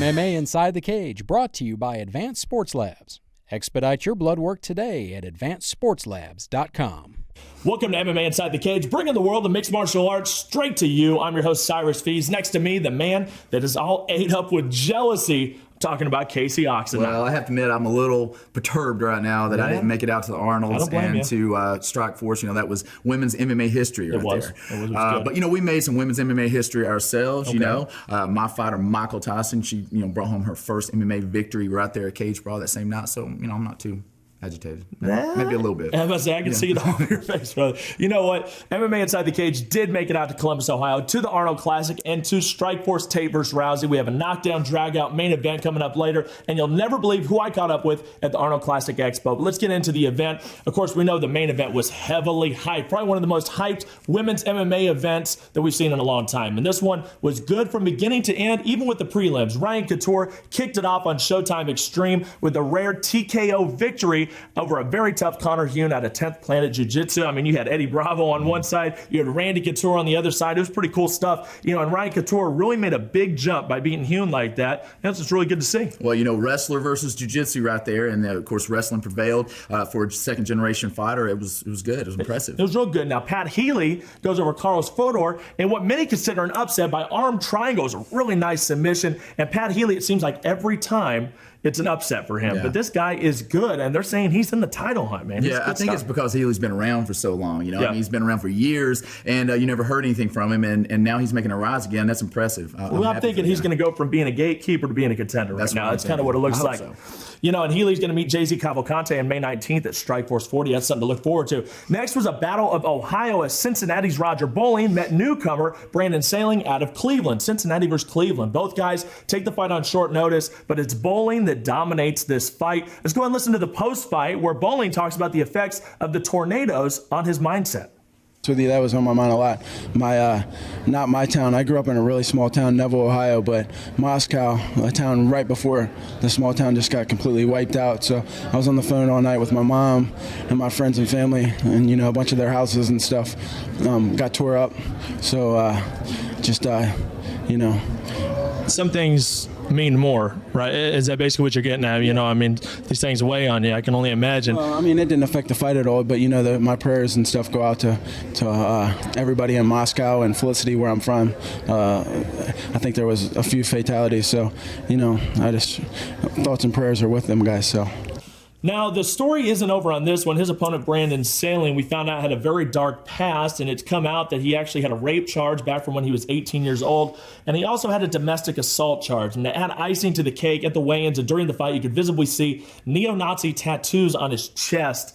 MMA Inside the Cage, brought to you by Advanced Sports Labs. Expedite your blood work today at advancedsportslabs.com. Welcome to MMA Inside the Cage, bringing the world of mixed martial arts straight to you. I'm your host, Cyrus Fees. Next to me, the man that is all ate up with jealousy, talking about Casey Oxenden. Well, I have to admit, I'm a little perturbed right now that I didn't make it out to the Arnolds and to Strikeforce. You know, that was women's MMA history right there. It was good. But, you know, we made some women's MMA history ourselves, you know. My fighter, Michael Tyson, she, you know, brought home her first MMA victory right there at Cage Brawl that same night. So, you know, I'm not too agitated. Maybe a little bit. I can see it all over your face, brother. You know what? MMA Inside the Cage did make it out to Columbus, Ohio, to the Arnold Classic and to Strikeforce Tate versus Rousey. We have a knockdown, drag-out main event coming up later, and you'll never believe who I caught up with at the Arnold Classic Expo. But let's get into the event. Of course, we know the main event was heavily hyped, probably one of the most hyped women's MMA events that we've seen in a long time. And this one was good from beginning to end, even with the prelims. Ryan Couture kicked it off on Showtime Extreme with a rare TKO victory over a very tough Connor Hune out of 10th Planet Jiu-Jitsu. I mean, you had Eddie Bravo on one side, you had Randy Couture on the other side. It was pretty cool stuff. You know, and Ryan Couture really made a big jump by beating Hune like that. That's just really good to see. Well, you know, wrestler versus jiu-jitsu right there, and of course, wrestling prevailed for a second-generation fighter. It was good. It was impressive. It was real good. Now, Pat Healy goes over Carlos Fodor, and what many consider an upset by arm triangle is a really nice submission. And Pat Healy, it seems like every time it's an upset for him. Yeah. But this guy is good, and they're saying he's in the title hunt, man. Yeah, I think it's because Healy's been around for so long. You know, I mean, he's been around for years, and you never heard anything from him, and now he's making a rise again. That's impressive. I'm thinking he's going to go from being a gatekeeper to being a contender right now. That's kind of what it looks like. So. You know, and Healy's going to meet Jay-Z Cavalcante on May 19th at Strikeforce 40. That's something to look forward to. Next was a battle of Ohio as Cincinnati's Roger Bowling met newcomer Brandon Sailing out of Cleveland. Cincinnati versus Cleveland. Both guys take the fight on short notice, but it's Bowling that dominates this fight. Let's go and listen to the post-fight where Bowling talks about the effects of the tornadoes on his mindset. With you, that was on my mind a lot. Not my town. I grew up in a really small town, Neville, Ohio, but Moscow, a town right before the small town just got completely wiped out. So I was on the phone all night with my mom and my friends and family, and you know, a bunch of their houses and stuff got tore up. So you know, some things mean more, right? Is that basically what you're getting at? You know, I mean, these things weigh on you. I can only imagine. Well, I mean, it didn't affect the fight at all, but you know, my prayers and stuff go out to everybody in Moscow and Felicity, where I'm from. I think there was a few fatalities, so you know, I just thoughts and prayers are with them guys. So. Now, the story isn't over on this one. His opponent, Brandon Sailing, we found out had a very dark past, and it's come out that he actually had a rape charge back from when he was 18 years old, and he also had a domestic assault charge. And to add icing to the cake, at the weigh-ins and during the fight, you could visibly see neo-Nazi tattoos on his chest.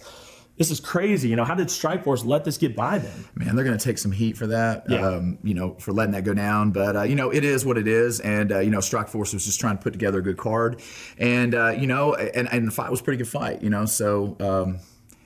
This is crazy. You know, how did Strikeforce let this get by them? Man, they're going to take some heat for that, you know, for letting that go down. But, you know, it is what it is. And, you know, Strikeforce was just trying to put together a good card. And, you know, and the fight was a pretty good fight, you know. So,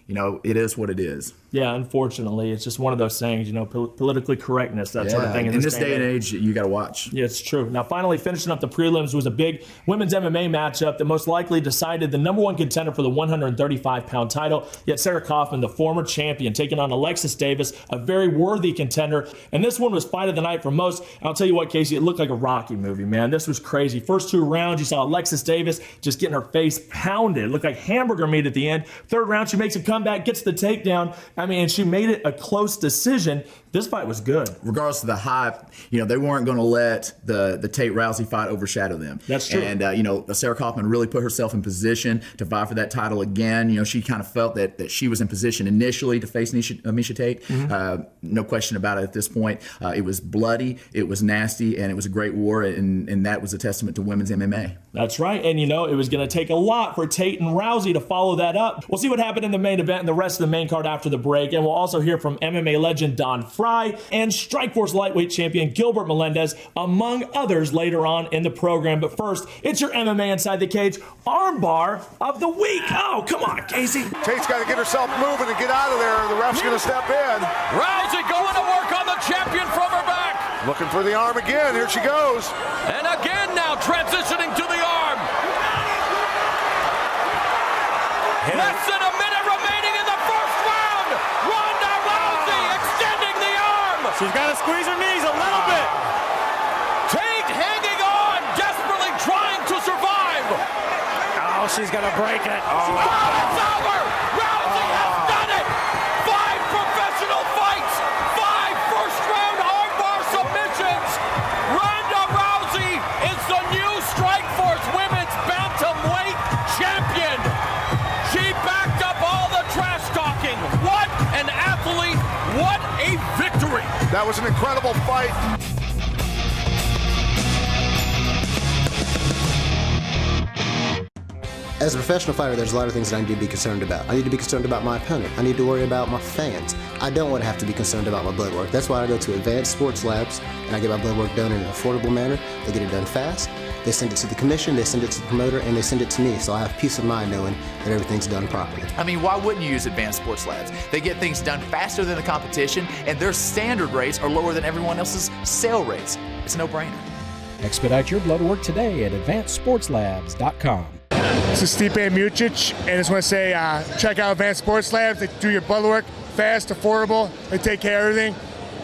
you know, it is what it is. Yeah, unfortunately, it's just one of those things, you know, politically correctness, that sort of thing. In this day and age, you got to watch. Yeah, it's true. Now, finally, finishing up the prelims was a big women's MMA matchup that most likely decided the number one contender for the 135-pound title. Yet Sarah Kaufman, the former champion, taking on Alexis Davis, a very worthy contender. And this one was fight of the night for most. I'll tell you what, Casey, it looked like a Rocky movie, man. This was crazy. First two rounds, you saw Alexis Davis just getting her face pounded. It looked like hamburger meat at the end. Third round, she makes a comeback, gets the takedown. I mean, and she made it a close decision. This fight was good. Regardless of the hype, you know, they weren't going to let the Tate Rousey fight overshadow them. That's true. And, you know, Sarah Kaufman really put herself in position to vie for that title again. You know, she kind of felt that she was in position initially to face Miesha Tate. No question about it at this point. It was bloody, it was nasty, and it was a great war, and that was a testament to women's MMA. That's right. And, you know, it was going to take a lot for Tate and Rousey to follow that up. We'll see what happened in the main event and the rest of the main card after the break. And we'll also hear from MMA legend Don Fry and Strikeforce lightweight champion Gilbert Melendez, among others, later on in the program. But first, it's your MMA Inside the Cage armbar of the week. Oh, come on, Casey. Tate's got to get herself moving and get out of there. The ref's going to step in. Rousey going to work on the champion from her back. Looking for the arm again. Here she goes. And again now transitioning to the arm. Less than a minute remaining in the first round. Ronda Rousey extending the arm. She's got to squeeze her knees a little bit. Tate hanging on, desperately trying she's going to break it. Oh, it's over! Rousey has done it! 5 professional fights, 5 first-round armbar submissions. Ronda Rousey is the new Strikeforce Women's Bantamweight champion. She backed up all the trash talking. What an athlete! What a victory! That was an incredible fight. As a professional fighter, there's a lot of things that I need to be concerned about. I need to be concerned about my opponent. I need to worry about my fans. I don't want to have to be concerned about my blood work. That's why I go to Advanced Sports Labs and I get my blood work done in an affordable manner. They get it done fast. They send it to the commission, they send it to the promoter, and they send it to me, so I have peace of mind knowing that everything's done properly. I mean, why wouldn't you use Advanced Sports Labs? They get things done faster than the competition, and their standard rates are lower than everyone else's sale rates. It's a no-brainer. Expedite your blood work today at AdvancedSportsLabs.com. This is Stipe Miocic, and I just want to say check out Advanced Sports Labs. They do your blood work fast, affordable. They take care of everything.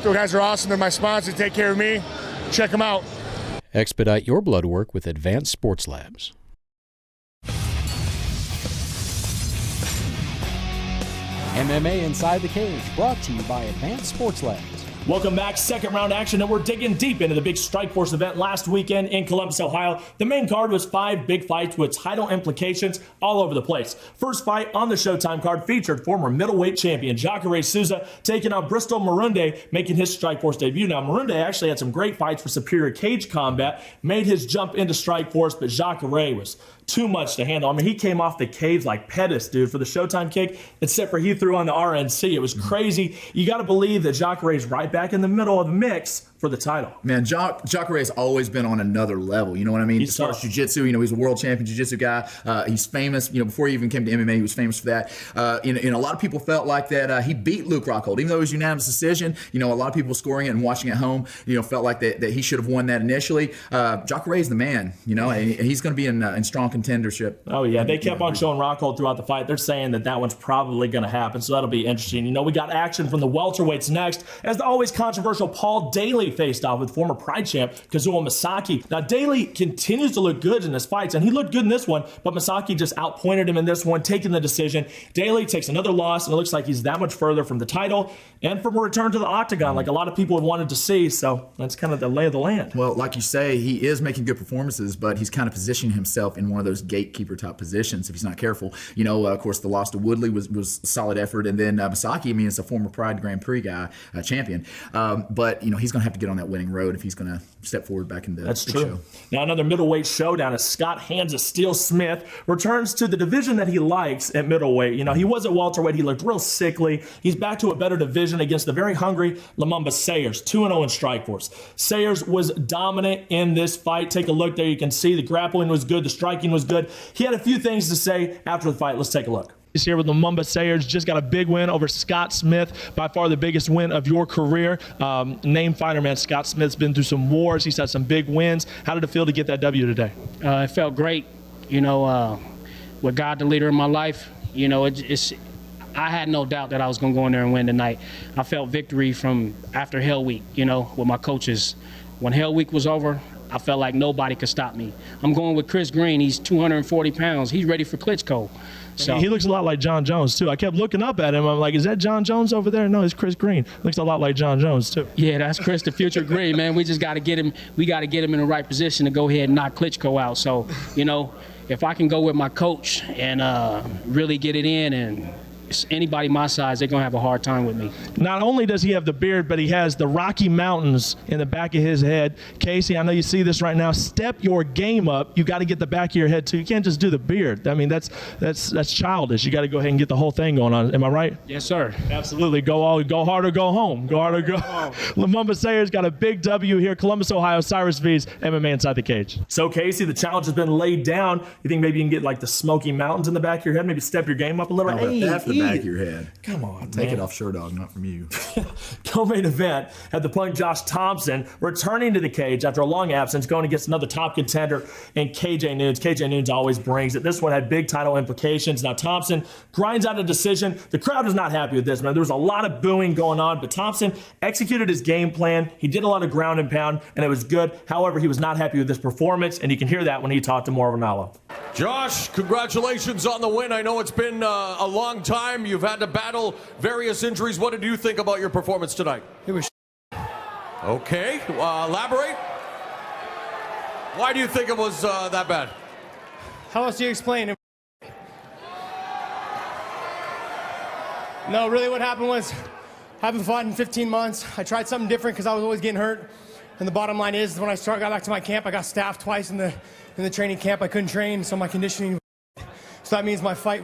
Those guys are awesome. They're my sponsor. They take care of me. Check them out. Expedite your blood work with Advanced Sports Labs. MMA Inside the Cage, brought to you by Advanced Sports Labs. Welcome back. Second round action, and we're digging deep into the big Strikeforce event last weekend in Columbus, Ohio. The main card was 5 big fights with title implications all over the place. First fight on the Showtime card featured former middleweight champion Jacare Souza taking on Bristol Marunde, making his Strikeforce debut. Now, Marunde actually had some great fights for Superior Cage Combat, made his jump into Strikeforce, but Jacare was too much to handle. I mean, he came off the cage like Pettis, dude, for the Showtime kick, except for he threw on the RNC. It was crazy. You got to believe that Jacare is right back in the middle of the mix for the title. Man, Jacare has always been on another level. You know what I mean? As far as jiu-jitsu, he's a world champion jiu-jitsu guy. He's famous. Before he even came to MMA, he was famous for that. A lot of people felt like that he beat Luke Rockhold, even though it was a unanimous decision. A lot of people scoring it and watching at home, felt like that he should have won that initially. Jacare is the man, and he's going to be in strong contendership. Oh yeah, they kept on showing Rockhold throughout the fight. They're saying that one's probably going to happen, so that'll be interesting. We got action from the welterweights next, as the always controversial Paul Daly faced off with former Pride champ Kazuo Masaki. Now Daly continues to look good in his fights, and he looked good in this one, but Masaki just outpointed him in this one, taking the decision. Daly takes another loss, and it looks like he's that much further from the title and from a return to the octagon, like a lot of people have wanted to see. So that's kind of the lay of the land. Well, like you say, he is making good performances, but he's kind of positioning himself in one of those gatekeeper top positions if he's not careful. Of course, the loss to Woodley was a solid effort, and then Masaki, it's a former Pride Grand Prix guy, champion, but he's going to have to get on that winning road if he's going to step forward back in the That's big true. show. Now another middleweight showdown as Scott Hands of Steel Smith returns to the division that he likes at middleweight. He was at welterweight. He looked real sickly. He's back to a better division against the very hungry Lumumba Sayers, 2-0 in Strikeforce. Sayers was dominant in this fight. Take a look there. You can see the grappling was good. The striking was good. He had a few things to say after the fight. Let's take a look. He's here with Lumumba Sayers, just got a big win over Scott Smith, by far the biggest win of your career. Name fighter, man. Scott Smith's been through some wars. He's had some big wins. How did it feel to get that W today? It felt great. With God the leader in my life, I had no doubt that I was going to go in there and win tonight. I felt victory from after Hell Week, with my coaches. When Hell Week was over, I felt like nobody could stop me. I'm going with Chris Green. He's 240 pounds. He's ready for Klitschko. So he looks a lot like John Jones, too. I kept looking up at him. I'm like, is that John Jones over there? No, it's Chris Green. Looks a lot like John Jones, too. Yeah, that's Chris, the future Green, man. We just got to get him. We got to get him in the right position to go ahead and knock Klitschko out. So, if I can go with my coach and really get it in, and anybody my size, they're going to have a hard time with me. Not only does he have the beard, but he has the Rocky Mountains in the back of his head. Casey, I know you see this right now. Step your game up. You got to get the back of your head, too. You can't just do the beard. That's childish. You got to go ahead and get the whole thing going on. Am I right? Yes, sir. Absolutely. Go hard or go home. Go hard or go home. Lumumba Sayers got a big W here. Columbus, Ohio. Cyrus V's MMA Inside the Cage. So, Casey, the challenge has been laid down. You think maybe you can get like the Smoky Mountains in the back of your head? Maybe step your game up a little? Back of your head. Come on, Take man. it off Sherdog, not from you. Co-main event had the punk Josh Thompson returning to the cage after a long absence, going against another top contender in KJ Nunes. KJ Nunes always brings it. This one had big title implications. Now Thompson grinds out a decision. The crowd is not happy with this, man. There was a lot of booing going on, but Thompson executed his game plan. He did a lot of ground and pound, and it was good. However, he was not happy with this performance, and you can hear that when he talked to Mauro Ranallo. Josh, congratulations on the win. I know it's been a long time. You've had to battle various injuries. What did you think about your performance tonight? It was Okay, elaborate. Why do you think it was that bad? How else do you explain it? No, really what happened was I haven't fought in 15 months. I tried something different because I was always getting hurt. And the bottom line is when I got back to my camp, I got staffed twice in the training camp. I couldn't train, so my conditioning. So that means my fight.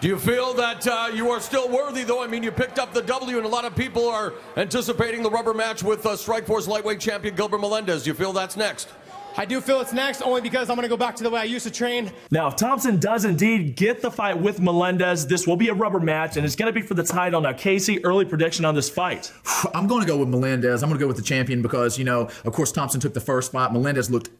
Do you feel that you are still worthy, though? I mean, you picked up the W, and a lot of people are anticipating the rubber match with Strikeforce lightweight champion Gilbert Melendez. Do you feel that's next? I do feel it's next, only because I'm going to go back to the way I used to train. Now, if Thompson does indeed get the fight with Melendez, this will be a rubber match, and it's going to be for the title. Now, Casey, early prediction on this fight. I'm going to go with Melendez. I'm going to go with the champion because, of course, Thompson took the first fight. Melendez looked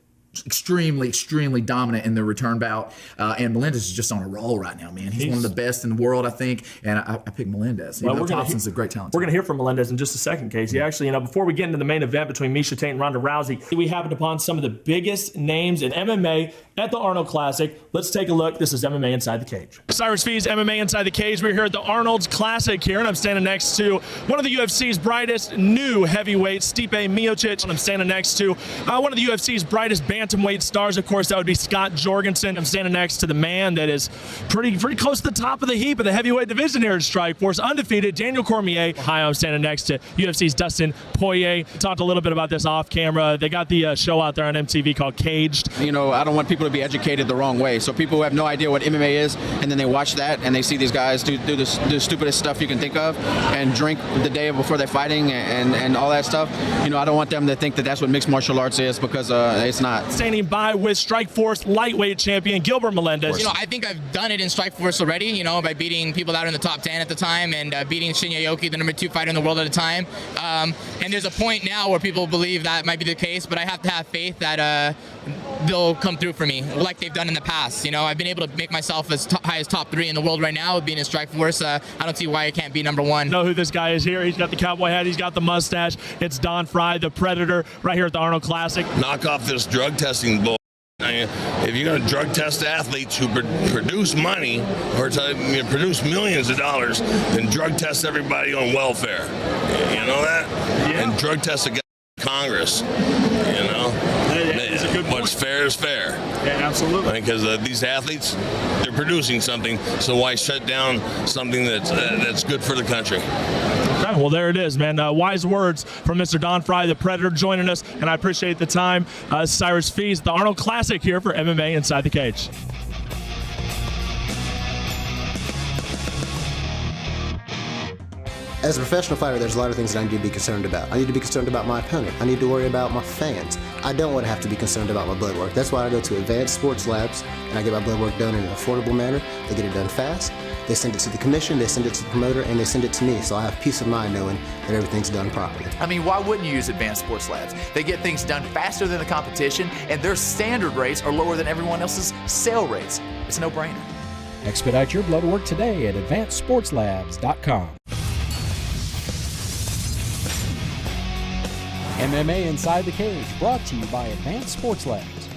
extremely dominant in the return bout, and Melendez is just on a roll right now, man. He's one of the best in the world, I think, and I pick Melendez. Well, Thompson's a great talent. We're going to hear from Melendez in just a second, Casey. Actually, before we get into the main event between Miesha Tate and Ronda Rousey, we happened upon some of the biggest names in MMA at the Arnold Classic. Let's take a look. This is MMA Inside the Cage. Cyrus Fees, MMA Inside the Cage. We're here at the Arnold's Classic here, and I'm standing next to one of the UFC's brightest new heavyweights, Stipe Miocic. And I'm standing next to one of the UFC's brightest bantamweight stars. Of course, that would be Scott Jorgensen. I'm standing next to the man that is pretty close to the top of the heap of the heavyweight division here at Strikeforce, undefeated, Daniel Cormier. Hi, I'm standing next to UFC's Dustin Poirier. We talked a little bit about this off camera. They got the show out there on MTV called Caged. I don't want people to be educated the wrong way. So people who have no idea what MMA is, and then they watch that and they see these guys do the stupidest stuff you can think of, and drink the day before they're fighting and all that stuff. I don't want them to think that that's what mixed martial arts is, because it's not. Standing by with Strikeforce lightweight champion Gilbert Melendez. I think I've done it in Strikeforce already, by beating people that are in the top 10 at the time, and beating Shinya Aoki, the number 2 fighter in the world at the time. And there's a point now where people believe that might be the case, but I have to have faith that they'll come through for me like they've done in the past. I've been able to make myself as high as top 3 in the world right now, being in Strikeforce. I don't see why I can't be number 1. Know who this guy is here? He's got the cowboy hat, he's got the mustache. It's Don Frye, the Predator, right here at the Arnold Classic. Knock off this drug testing bull. If you're going to drug test athletes who produce money or produce millions of dollars, then drug test everybody on welfare. You know that? Yeah. And drug test the Congress. What's fair is fair. Yeah, absolutely. Because these athletes, they're producing something, so why shut down something that's good for the country? Okay, well, there it is, man. Wise words from Mr. Don Frye, the Predator, joining us, and I appreciate the time. Cyrus Fees, the Arnold Classic here for MMA Inside the Cage. As a professional fighter, there's a lot of things that I need to be concerned about. I need to be concerned about my opponent. I need to worry about my fans. I don't want to have to be concerned about my blood work. That's why I go to Advanced Sports Labs, and I get my blood work done in an affordable manner. They get it done fast. They send it to the commission, they send it to the promoter, and they send it to me, so I have peace of mind knowing that everything's done properly. Why wouldn't you use Advanced Sports Labs? They get things done faster than the competition, and their standard rates are lower than everyone else's sale rates. It's a no-brainer. Expedite your blood work today at AdvancedSportsLabs.com. MMA Inside the Cage, brought to you by Advanced Sports Labs.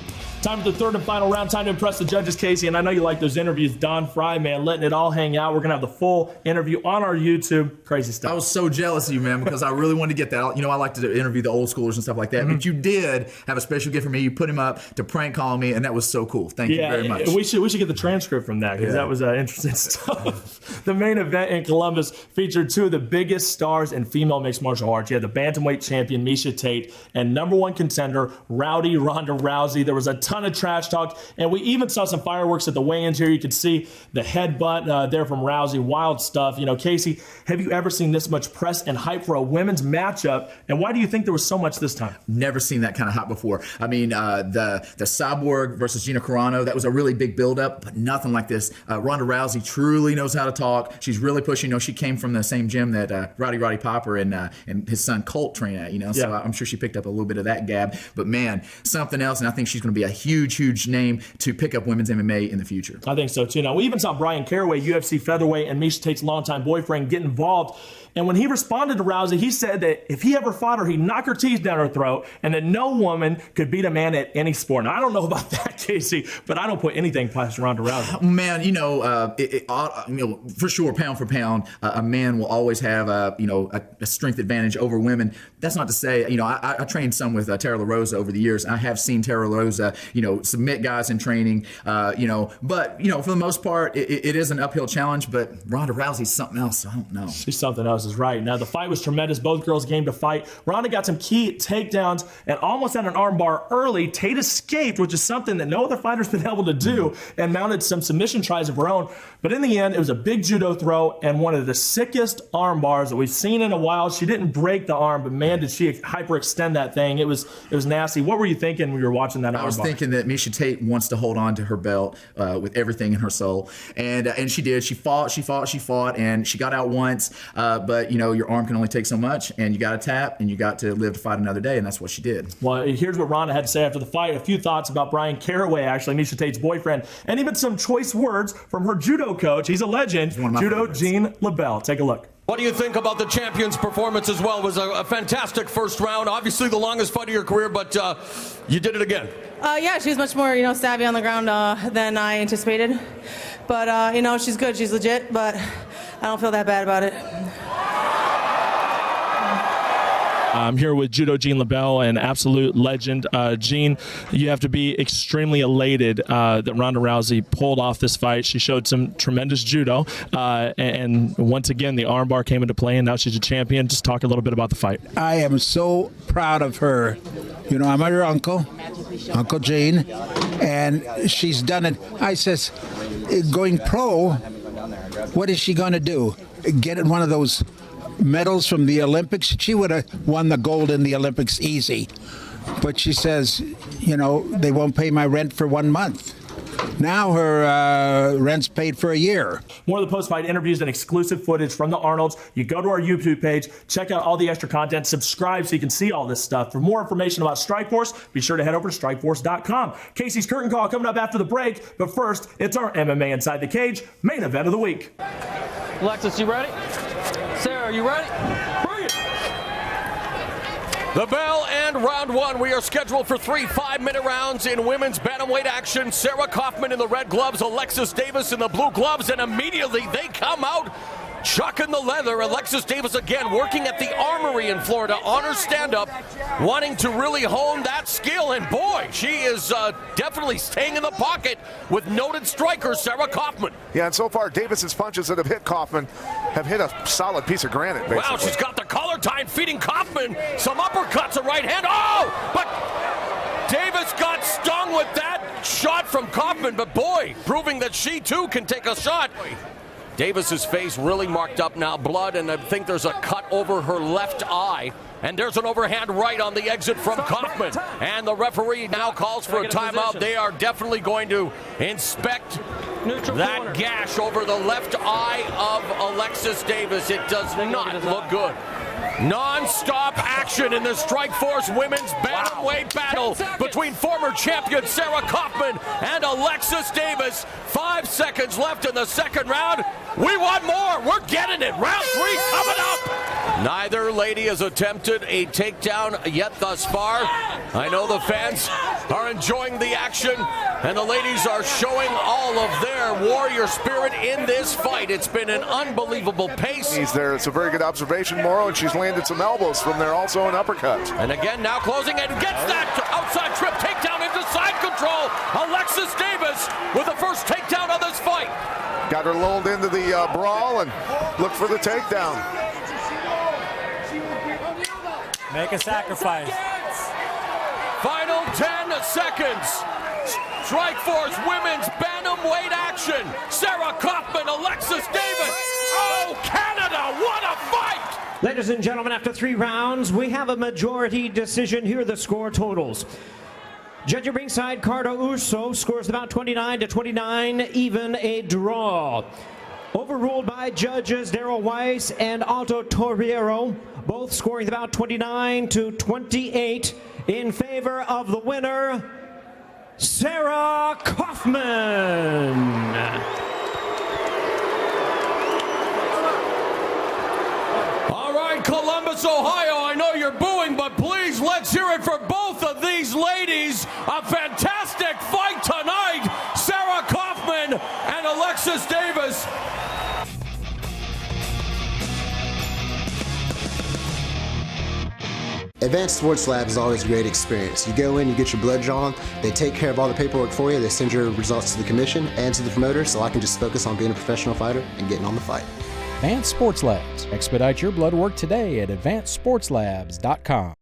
Time for the third and final round. Time to impress the judges, Casey. And I know you like those interviews. Don Frye, man, letting it all hang out. We're going to have the full interview on our YouTube. Crazy stuff. I was so jealous of you, man, because I really wanted to get that. I like to interview the old schoolers and stuff like that. But you did have a special gift for me. You put him up to prank call me, and that was so cool. Thank you very much. We should get the transcript from that, because that was interesting stuff. The main event in Columbus featured 2 of the biggest stars in female mixed martial arts. You had the bantamweight champion Miesha Tate and number 1 contender Rowdy Ronda Rousey. There was a ton of trash talk, and we even saw some fireworks at the weigh-ins here. You could see the headbutt there from Rousey. Wild stuff. Casey, have you ever seen this much press and hype for a women's matchup, and why do you think there was so much this time? Never seen that kind of hype before. The Cyborg versus Gina Carano, that was a really big build-up, but nothing like this. Ronda Rousey truly knows how to talk. She's really pushing. She came from the same gym that Roddy Piper and his son Colt train at. So I'm sure she picked up a little bit of that gab. But man, something else, and I think she's going to be a huge name to pick up women's MMA in the future. I think so too. Now, we even saw Brian Caraway, UFC featherweight, and Miesha Tate's longtime boyfriend, get involved. And when he responded to Rousey, he said that if he ever fought her, he'd knock her teeth down her throat, and that no woman could beat a man at any sport. Now, I don't know about that, Casey, but I don't put anything past Ronda Rousey. Man, for sure, pound for pound, a man will always have a strength advantage over women. That's not to say, I trained some with Tara LaRosa over the years. I have seen Tara LaRosa, submit guys in training, but for the most part, it is an uphill challenge. But Ronda Rousey's something else. So I don't know. She's something else. Is right. Now, the fight was tremendous. Both girls came to fight. Ronda got some key takedowns and almost had an armbar early. Tate escaped, which is something that no other fighter's been able to do, and mounted some submission tries of her own. But in the end, it was a big judo throw and one of the sickest arm bars that we've seen in a while. She didn't break the arm, but man, did she hyperextend that thing. It was nasty. What were you thinking when you were watching that arm bar? I was thinking that Miesha Tate wants to hold on to her belt with everything in her soul, and she did. She fought, and she got out once, but your arm can only take so much, and you got to tap, and you got to live to fight another day, and that's what she did. Well, here's what Ronda had to say after the fight. A few thoughts about Brian Caraway, actually, Miesha Tate's boyfriend, and even some choice words from her judo coach. He's a legend, Judo Gene LaBelle. Take a look. What do you think about the champion's performance as well? It was a fantastic first round. Obviously the longest fight of your career, but you did it again. Yeah, she was much more, savvy on the ground than I anticipated. But, she's good. She's legit, but I don't feel that bad about it. I'm here with Judo Gene LaBelle, an absolute legend. Gene, you have to be extremely elated that Ronda Rousey pulled off this fight. She showed some tremendous judo, and once again, the armbar came into play, and now she's a champion. Just talk a little bit about the fight. I am so proud of her. I'm her uncle, Uncle Gene, and she's done it. I says, going pro, what is she going to do? Get one of those medals from the Olympics? She would have won the gold in the Olympics easy. But she says, they won't pay my rent for 1 month. Now her rent's paid for a year. More of the post-fight interviews and exclusive footage from the Arnolds. You go to our YouTube page, check out all the extra content, subscribe so you can see all this stuff. For more information about Strikeforce, be sure to head over to strikeforce.com. Casey's Curtain Call coming up after the break, but first, it's our MMA Inside the Cage main event of the week. Alexis, you ready? Sarah, are you ready? Bring it! The bell and round one. We are scheduled for 3 5-minute rounds in women's bantamweight action. Sarah Kaufman in the red gloves, Alexis Davis in the blue gloves, and immediately they come out chucking the leather. Alexis Davis again working at the Armory in Florida on her stand-up, wanting to really hone that skill, and boy, she is definitely staying in the pocket with noted striker Sarah Kaufman. Yeah, and so far Davis's punches that have hit Kaufman have hit a solid piece of granite, basically. Wow, she's got the collar tied, feeding Kaufman some uppercuts, a right hand. Oh, but Davis got stung with that shot from Kaufman, but boy, proving that she too can take a shot. Davis's face really marked up now, blood, and I think there's a cut over her left eye. And there's an overhand right on the exit from Kaufman. And the referee now calls for a timeout. They are definitely going to inspect that gash over the left eye of Alexis Davis. It does not look good. Non-stop action in the Strikeforce women's bantamweight battle between former champion Sarah Kaufman and Alexis Davis. 5 seconds left in the second round. We want more. We're getting it. Round 3 coming up. Neither lady has attempted a takedown yet thus far. I know the fans are enjoying the action, and the ladies are showing all of their warrior spirit in this fight. It's been an unbelievable pace. He's there. It's a very good observation, Morrow, and she's landed some elbows from there, also an uppercut. And again, now closing and gets that outside trip takedown into side control. Alexis Davis with the first takedown of this fight. Got her lulled into the brawl and looked for the takedown. Make a sacrifice. Final 10 seconds. Strikeforce women's bantamweight action. Sarah Kaufman, Alexis Davis. Oh, Canada, what a fight! Ladies and gentlemen, after 3 rounds, we have a majority decision. Here are the score totals. Judging ringside, Cardo Urso scores about 29-29, even a draw. Overruled by judges Daryl Weiss and Aldo Torriero, both scoring about 29-28 in favor of the winner, Sarah Kaufman. Columbus, Ohio, I know you're booing, but please let's hear it for both of these ladies. A fantastic fight tonight. Sarah Kaufman and Alexis Davis. Advanced Sports Labs is always a great experience. You go in, you get your blood drawn, they take care of all the paperwork for you, they send your results to the commission and to the promoter, so I can just focus on being a professional fighter and getting on the fight. Advanced Sports Labs. Expedite your blood work today at advancedsportslabs.com.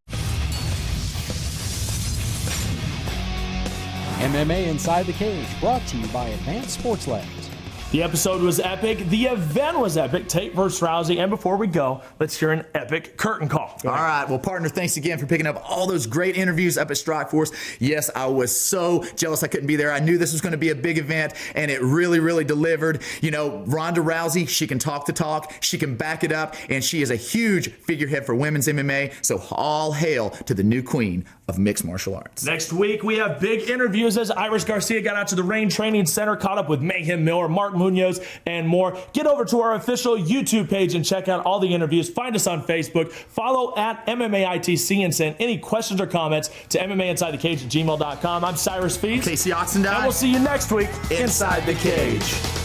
MMA Inside the Cage, brought to you by Advanced Sports Labs. The episode was epic. The event was epic. Tate versus Rousey. And before we go, let's hear an epic curtain call. All right. Well, partner, thanks again for picking up all those great interviews up at Strikeforce. Yes, I was so jealous I couldn't be there. I knew this was going to be a big event, and it really, really delivered. You know, Ronda Rousey, she can talk the talk. She can back it up, and she is a huge figurehead for women's MMA. So all hail to the new queen of mixed martial arts. Next week, we have big interviews as Iris Garcia got out to the Rain Training Center, caught up with Mayhem Miller, Mark Munoz, and more. Get over to our official YouTube page and check out all the interviews. Find us on Facebook. Follow at MMAITC and send any questions or comments to MMAinsidethecage@gmail.com. I'm Cyrus Fees. Casey Oxendine. And we'll see you next week Inside the Cage.